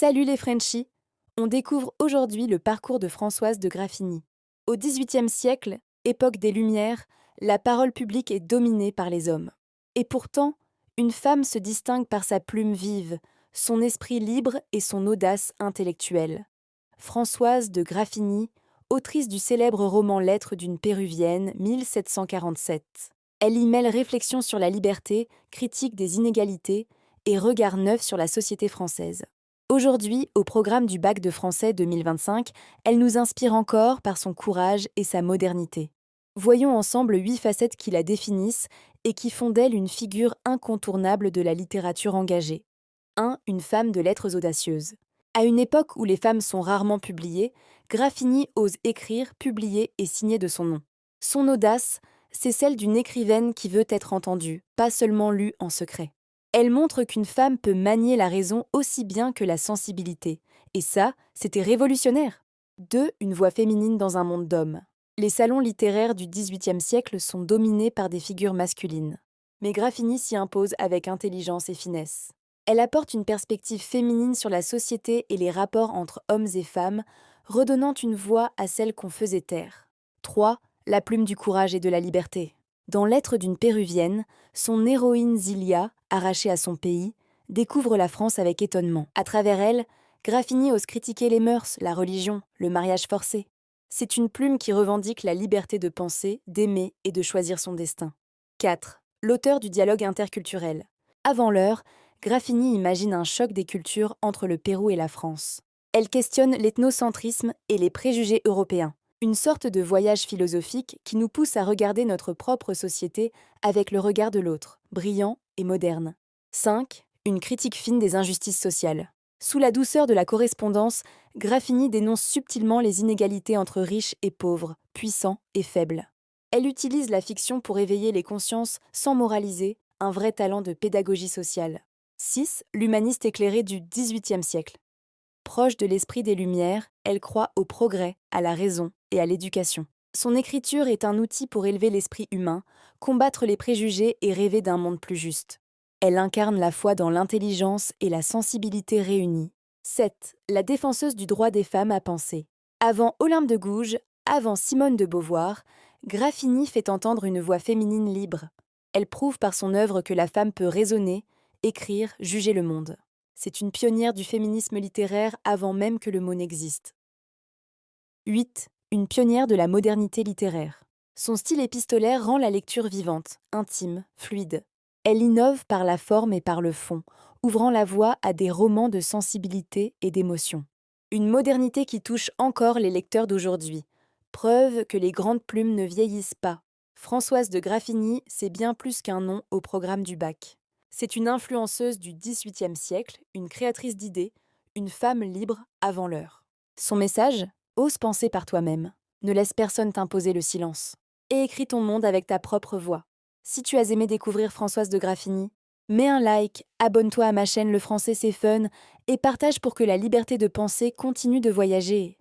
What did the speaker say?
Salut les Frenchies! On découvre aujourd'hui le parcours de Françoise de Graffigny. Au XVIIIe siècle, époque des Lumières, la parole publique est dominée par les hommes. Et pourtant, une femme se distingue par sa plume vive, son esprit libre et son audace intellectuelle. Françoise de Graffigny, autrice du célèbre roman Lettres d'une Péruvienne, 1747. Elle y mêle réflexion sur la liberté, critique des inégalités et regard neuf sur la société française. Aujourd'hui, au programme du bac de français 2025, elle nous inspire encore par son courage et sa modernité. Voyons ensemble 8 facettes qui la définissent et qui font d'elle une figure incontournable de la littérature engagée. 1. Une femme de lettres audacieuses. À une époque où les femmes sont rarement publiées, Graffigny ose écrire, publier et signer de son nom. Son audace, c'est celle d'une écrivaine qui veut être entendue, pas seulement lue en secret. Elle montre qu'une femme peut manier la raison aussi bien que la sensibilité. Et ça, c'était révolutionnaire. 2. Une voix féminine dans un monde d'hommes. Les salons littéraires du XVIIIe siècle sont dominés par des figures masculines. Mais Graffigny s'y impose avec intelligence et finesse. Elle apporte une perspective féminine sur la société et les rapports entre hommes et femmes, redonnant une voix à celle qu'on faisait taire. 3. La plume du courage et de la liberté. Dans Lettres d'une Péruvienne, son héroïne Zilia, arrachée à son pays, découvre la France avec étonnement. À travers elle, Graffigny ose critiquer les mœurs, la religion, le mariage forcé. C'est une plume qui revendique la liberté de penser, d'aimer et de choisir son destin. 4. L'auteur du dialogue interculturel. Avant l'heure, Graffigny imagine un choc des cultures entre le Pérou et la France. Elle questionne l'ethnocentrisme et les préjugés européens. Une sorte de voyage philosophique qui nous pousse à regarder notre propre société avec le regard de l'autre, brillant et moderne. 5. Une critique fine des injustices sociales. Sous la douceur de la correspondance, Graffigny dénonce subtilement les inégalités entre riches et pauvres, puissants et faibles. Elle utilise la fiction pour éveiller les consciences sans moraliser, un vrai talent de pédagogie sociale. 6. L'humaniste éclairé du XVIIIe siècle. Proche de l'esprit des Lumières, elle croit au progrès, à la raison et à l'éducation. Son écriture est un outil pour élever l'esprit humain, combattre les préjugés et rêver d'un monde plus juste. Elle incarne la foi dans l'intelligence et la sensibilité réunies. 7. La défenseuse du droit des femmes à penser. Avant Olympe de Gouges, avant Simone de Beauvoir, Graffigny fait entendre une voix féminine libre. Elle prouve par son œuvre que la femme peut raisonner, écrire, juger le monde. C'est une pionnière du féminisme littéraire avant même que le mot n'existe. 8. Une pionnière de la modernité littéraire. Son style épistolaire rend la lecture vivante, intime, fluide. Elle innove par la forme et par le fond, ouvrant la voie à des romans de sensibilité et d'émotion. Une modernité qui touche encore les lecteurs d'aujourd'hui. Preuve que les grandes plumes ne vieillissent pas. Françoise de Graffigny, c'est bien plus qu'un nom au programme du bac. C'est une influenceuse du XVIIIe siècle, une créatrice d'idées, une femme libre avant l'heure. Son message ? Ose penser par toi-même. Ne laisse personne t'imposer le silence. Et écris ton monde avec ta propre voix. Si tu as aimé découvrir Françoise de Graffigny, mets un like, abonne-toi à ma chaîne Le Français c'est fun et partage pour que la liberté de penser continue de voyager.